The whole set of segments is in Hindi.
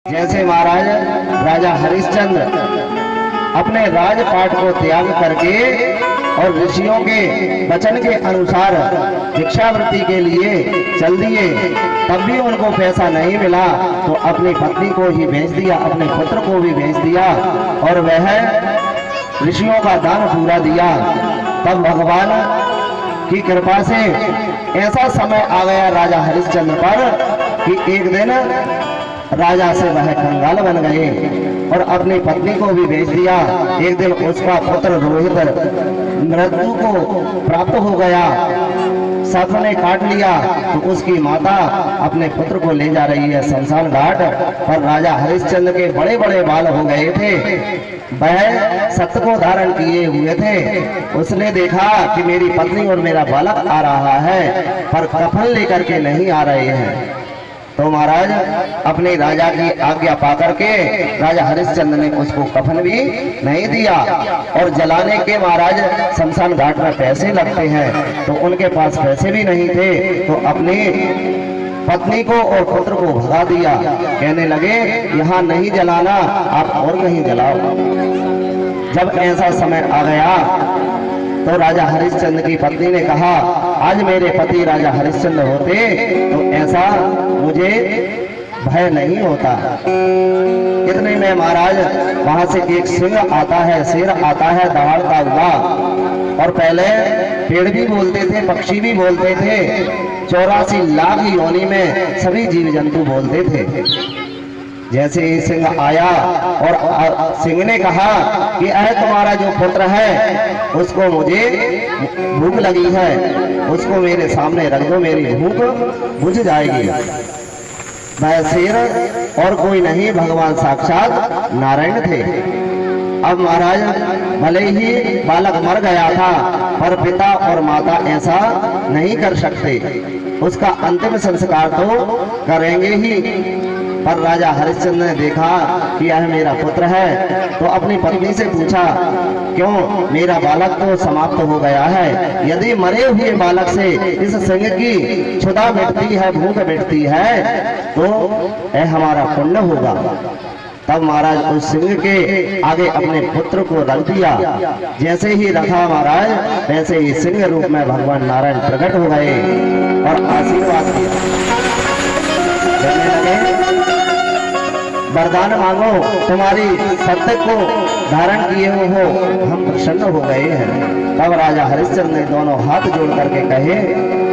जैसे महाराज राजा हरिश्चंद्र अपने राजपाट को त्याग करके और ऋषियों के वचन के अनुसार भिक्षावृत्ति के लिए चल दिए, तब भी उनको पैसा नहीं मिला तो अपनी पत्नी को ही भेज दिया, अपने पुत्र को भी भेज दिया और वह ऋषियों का दान पूरा दिया। तब भगवान की कृपा से ऐसा समय आ गया राजा हरिश्चंद्र पर कि एक दिन राजा से वह कंगाल बन गए और अपनी पत्नी को भी भेज दिया। एक दिन उसका पुत्र रोहित मृत्यु को प्राप्त हो गया, सर्प ने काट लिया, तो उसकी माता अपने पुत्र को ले जा रही है शमशान घाट पर। राजा हरिश्चंद्र के बड़े बड़े बाल हो गए थे, वह सत्य को धारण किए हुए थे। उसने देखा कि मेरी पत्नी और मेरा बालक आ रहा है पर कफन लेकर के नहीं आ रहे हैं, तो महाराज अपने राजा की आज्ञा पाकर के राजा हरिश्चंद्र ने उसको कफन भी नहीं दिया। और जलाने के महाराज शमशान घाट में पैसे लगते हैं, तो उनके पास पैसे भी नहीं थे, तो अपनी पत्नी को और पुत्र को भगा दिया। कहने लगे यहाँ नहीं जलाना, आप और कहीं जलाओ। जब ऐसा समय आ गया तो राजा हरिश्चंद्र की पत्नी ने कहा, आज मेरे पति राजा हरिश्चंद्र होते तो ऐसा मुझे भय नहीं होता। इतने में महाराज वहां से एक सिंह आता है, शेर आता है दहाड़ता हुआ, और पहले पेड़ भी बोलते थे, पक्षी भी बोलते थे, 84 लाख योनि में सभी जीव जंतु बोलते थे। जैसे ही सिंह आया और सिंह ने कहा कि अरे तुम्हारा जो पुत्र है उसको मुझे भूख लगी है, उसको मेरे सामने रख दो, मेरी भूख बुझ जाएगी। वह शेर और कोई नहीं, भगवान साक्षात नारायण थे। अब महाराज भले ही बालक मर गया था पर पिता और माता ऐसा नहीं कर सकते, उसका अंतिम संस्कार तो करेंगे ही। पर राजा हरिश्चंद्र ने देखा कि यह मेरा पुत्र है, तो अपनी पत्नी से पूछा, क्यों मेरा बालक तो समाप्त हो गया है, यदि मरे हुए बालक से इस सिंह की क्षुधा मिटती है, भूख मिटती है, तो यह हमारा पुण्य होगा। तब महाराज उस सिंह के आगे अपने पुत्र को रख दिया। जैसे ही रखा महाराज, वैसे ही सिंह रूप में भगवान नारायण प्रकट हो गए और आशीर्वाद दिया। कहने लगे वरदान मांगो, तुम्हारी सत्य को धारण किए हो हम प्रसन्न हो गए हैं। तब राजा हरिश्चंद्र ने दोनों हाथ जोड़ करके कहे,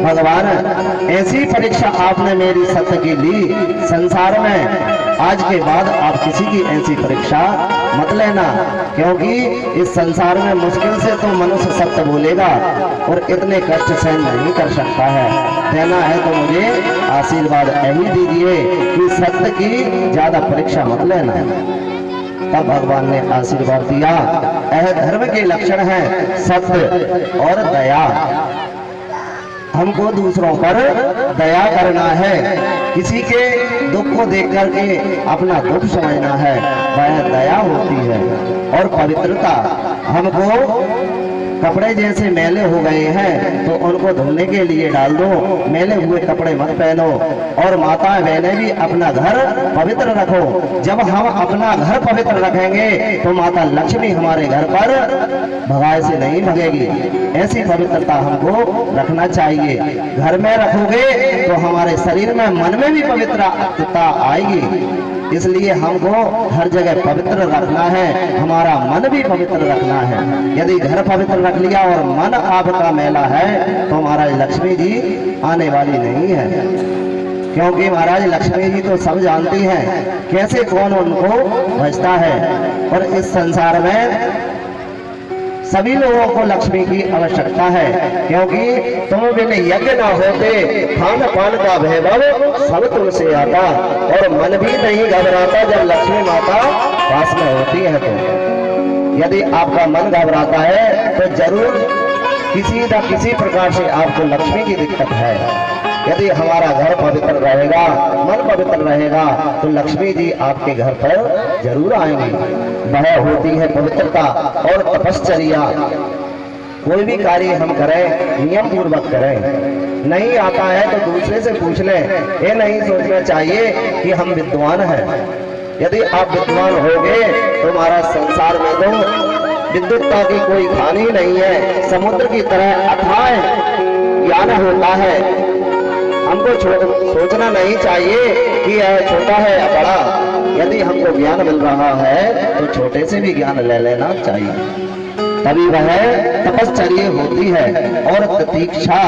भगवान ऐसी परीक्षा आपने मेरी सत्य की ली, संसार में आज के बाद आप किसी की ऐसी परीक्षा मत लेना, क्योंकि इस संसार में मुश्किल से तो मनुष्य सत्य बोलेगा और इतने कष्ट सहन नहीं कर सकता है। देना है तो मुझे आशीर्वाद यही दीजिए कि सत्य की ज्यादा परीक्षा मत लेना। तब भगवान ने आशीर्वाद दिया, यह धर्म के लक्षण है सत्य और दया। हमको दूसरों पर दया करना है, किसी के दुख को देख करके अपना दुख समझना है, वह दया होती है। और पवित्रता, हमको कपड़े जैसे मैले हो गए हैं तो उनको धुलने के लिए डाल दो, मैले हुए कपड़े मत पहनो। और माता बहनें भी अपना घर पवित्र रखो। जब हम अपना घर पवित्र रखेंगे तो माता लक्ष्मी हमारे घर पर भगाए से नहीं भगेगी। ऐसी पवित्रता हमको रखना चाहिए। घर में रखोगे तो हमारे शरीर में, मन में भी पवित्रता आएगी। इसलिए हमको हर जगह पवित्र रखना है, हमारा मन भी पवित्र रखना है। यदि घर पवित्र रख लिया और मन आपका मैला है तो महाराज लक्ष्मी जी आने वाली नहीं है, क्योंकि महाराज लक्ष्मी जी तो सब जानती हैं कैसे कौन उनको भजता है। और इस संसार में सभी लोगों को लक्ष्मी की आवश्यकता है, क्योंकि तुम बिन यज्ञ न होते, खान पान का वैभव सब तुमसे आता, और मन भी नहीं घबराता जब लक्ष्मी माता पास में होती है। तो यदि आपका मन घबराता है तो जरूर किसी न किसी प्रकार से आपको लक्ष्मी की दिक्कत है। यदि हमारा घर पवित्र रहेगा, मन पवित्र रहेगा, तो लक्ष्मी जी आपके घर पर जरूर आएंगी। वह होती है पवित्रता और तपश्चर्या। कोई भी कार्य हम करें नियम पूर्वक करें। नहीं आता है तो दूसरे से पूछ लें। ये नहीं सोचना चाहिए कि हम विद्वान हैं, यदि आप विद्वान होगे तो महाराज संसार में तो विद्युत्ता की कोई खानी नहीं है, समुद्र की तरह अथाह ज्ञान होता है। हमको सोचना नहीं चाहिए कि यह छोटा है या बड़ा। यदि हमको ज्ञान मिल रहा है तो छोटे से भी ज्ञान ले लेना चाहिए, तभी वह तपश्चर्या होती है। और प्रतीक्षा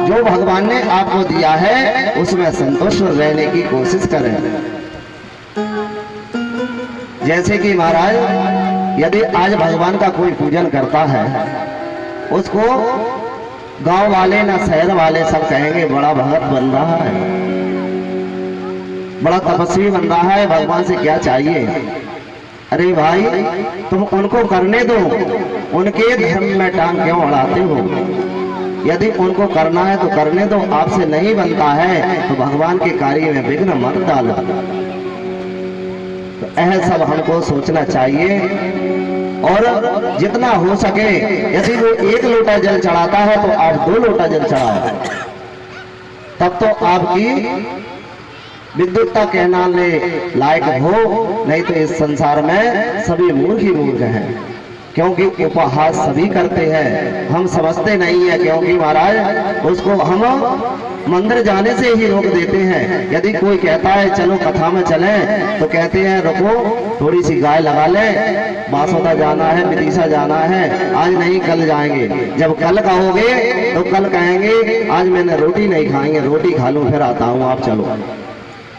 जो भगवान ने आपको दिया है उसमें संतुष्ट रहने की कोशिश करें। जैसे कि महाराज यदि आज भगवान का कोई पूजन करता है, उसको गांव वाले ना शहर वाले सब कहेंगे बड़ा भगत बन रहा है, बड़ा तपस्वी बन रहा है, भगवान से क्या चाहिए। अरे भाई तुम उनको करने दो, उनके धर्म में टांग क्यों अड़ाते हो। यदि उनको करना है तो करने दो, आपसे नहीं बनता है तो भगवान के कार्य में विघ्न मत डालो। तो यह सब हमको सोचना चाहिए। और जितना हो सके यदि वो 1 लोटा जल चढ़ाता है तो आप 2 लोटा जल चढ़ाओ, तब तो आपकी विद्युत्ता कहलाने लायक हो। नहीं तो इस संसार में सभी मूर्ख ही मूर्ख हैं, क्योंकि उपहास सभी करते हैं, हम समझते नहीं है। क्योंकि महाराज उसको हम मंदिर जाने से ही रोक देते हैं। यदि कोई कहता है चलो कथा में चलें, तो कहते हैं रुको थोड़ी सी गाय लगा ले, बासोदा जाना है, विदिशा जाना है, आज नहीं कल जाएंगे। जब कल कहोगे तो कल कहेंगे आज मैंने रोटी नहीं खाएंगे, रोटी खा लूं फिर आता हूं, आप चलो।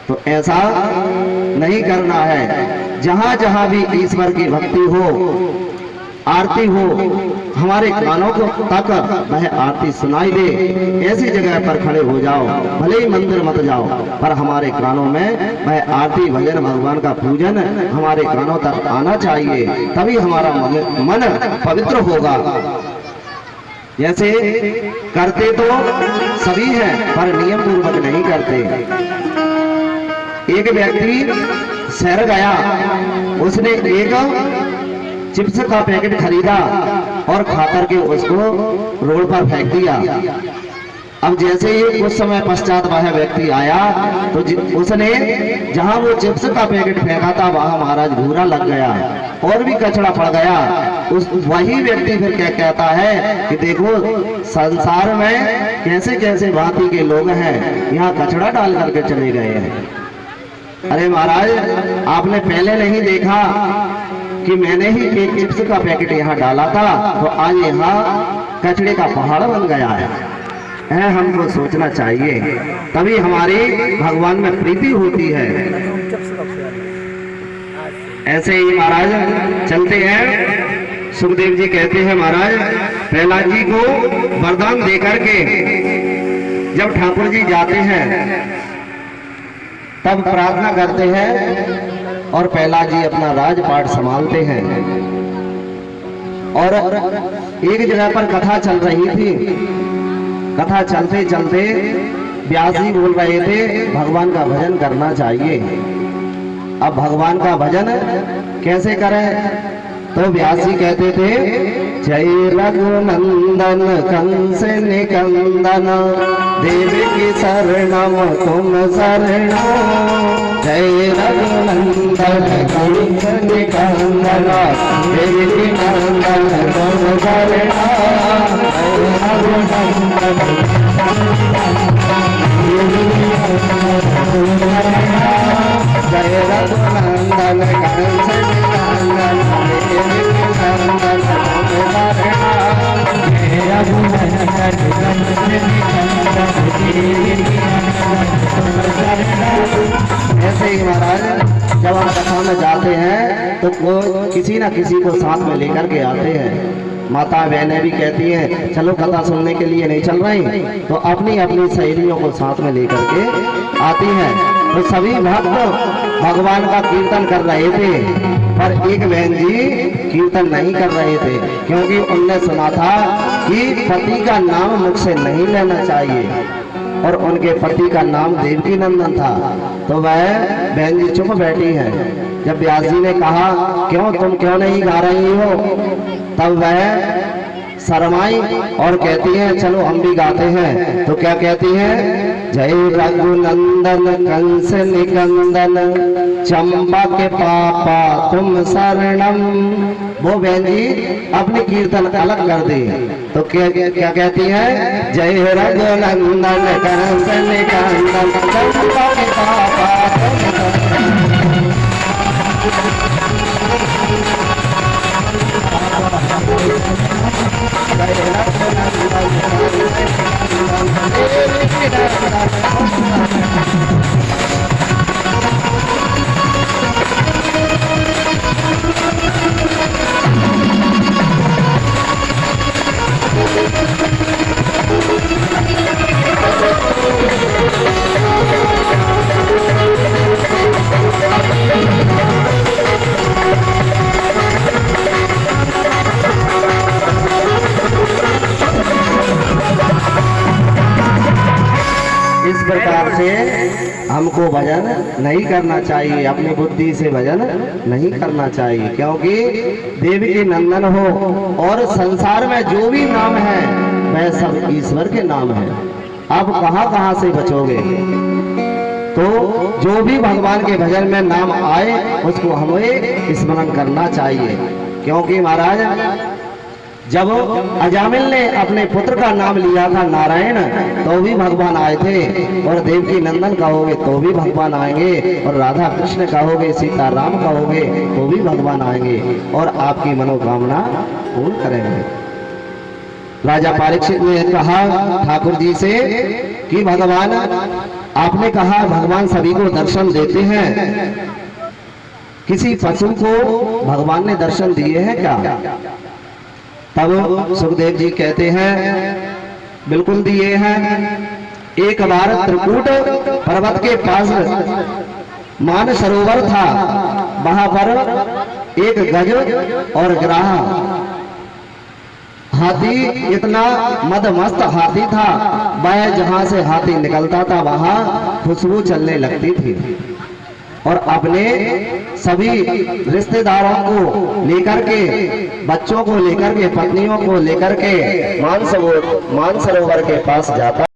तो ऐसा नहीं करना है। जहां जहां भी ईश्वर की भक्ति हो, आरती हो, हमारे कानों को तक वह आरती सुनाई दे, ऐसी जगह पर खड़े हो जाओ, भले ही मंदिर मत जाओ, पर हमारे कानों में वह आरती भजन भगवान का पूजन हमारे कानों तक आना चाहिए, तभी हमारा मन पवित्र होगा। जैसे करते तो सभी हैं पर नियम पूर्वक नहीं करते। एक व्यक्ति शहर गया, उसने एक चिप्स का पैकेट खरीदा और खाकर के उसको रोड पर फेंक दिया। अब जैसे ही कुछ समय पश्चात वह व्यक्ति आया तो उसने जहां वो चिप्स का पैकेट फेंका था वहां महाराज भूरा लग गया और भी कचरा पड़ गया। वही व्यक्ति फिर क्या कहता है कि देखो संसार में कैसे कैसे भांति के लोग हैं, यहाँ कचरा डाल करके चले गए हैं। अरे महाराज आपने पहले नहीं देखा कि मैंने ही एक चिप्स का पैकेट यहाँ डाला था, तो आज यहाँ कचरे का पहाड़ बन गया है। हमको सोचना चाहिए, तभी हमारी भगवान में प्रीति होती है। ऐसे ही महाराज चलते हैं। सुखदेव जी कहते हैं महाराज प्रहलाद जी को वरदान देकर के जब ठाकुर जी जाते हैं तब प्रार्थना करते हैं और प्रहलाद जी अपना राजपाट संभालते हैं। और एक जगह पर कथा चल रही थी, कथा चलते चलते व्यास जी बोल रहे थे भगवान का भजन करना चाहिए। अब भगवान का भजन कैसे करें, तो व्यास जी कहते थे जय रघुनंदन कंस निकंदन देवी की शरणम तुम शरणो। जय रघुनंदन कंस निकंदन देवी की नंदन तुम शरणो। जय रघुनंदन कंस निकंदन देवी की नंदन तुम शरणो। ऐसे ही महाराज जब हम कथा में जाते हैं तो कोई किसी ना किसी को साथ में लेकर के आते हैं। माता बहनें भी कहती हैं चलो कथा सुनने के लिए नहीं चल रही, तो अपनी अपनी सहेलियों को साथ में लेकर के आती हैं। तो सभी भक्त भगवान का कीर्तन कर रहे थे, पर एक बहन जी कीर्तन नहीं कर रहे थे, क्योंकि उनने सुना था कि पति का नाम मुख से नहीं लेना चाहिए और उनके पति का नाम देवकी नंदन था। तो वह बहन जी चुप बैठी है। जब व्यास जी ने कहा क्यों तुम क्यों नहीं गा रही हो, तब वह शर्माई और कहती है चलो हम भी गाते हैं। तो क्या कहती है जय रघुनंदन कंस निकंदन चंपा के पापा तुम शरणम। वो बहन जी अपनी कीर्तन अलग कर दी तो क्या कहती है? जय रघुनंदन कंस निकंदन चंपा के पापा इस प्रकार से हमको भजन नहीं करना चाहिए, अपनी बुद्धि से भजन नहीं करना चाहिए, क्योंकि देवी के नंदन हो और संसार में जो भी नाम है वह सब ईश्वर के नाम है। अब कहां से बचोगे? तो जो भी भगवान के भजन में नाम आए उसको हमें स्मरण करना चाहिए, क्योंकि महाराज जब अजामिल ने अपने पुत्र का नाम लिया था नारायण तो भी भगवान आए थे, और देवकी नंदन कहोगे तो भी भगवान आएंगे, और राधा कृष्ण कहोगे सीताराम कहोगे तो भी भगवान आएंगे और आपकी मनोकामना पूर्ण करेंगे। राजा परीक्षित ने कहा ठाकुर जी से कि भगवान आपने कहा भगवान सभी को दर्शन देते हैं, किसी पशु को भगवान ने दर्शन दिए हैं क्या? तब सुखदेव जी कहते हैं बिल्कुल दिए हैं। एक बार त्रिकूट पर्वत के पास मान सरोवर था, वहां पर एक गज और ग्राह हाथी, इतना मदमस्त हाथी था, वह जहां से हाथी निकलता था वहां खुशबू चलने लगती थी, और अपने सभी रिश्तेदारों को लेकर के, बच्चों को लेकर के, पत्नियों को लेकर के मानसरोवर के पास जाता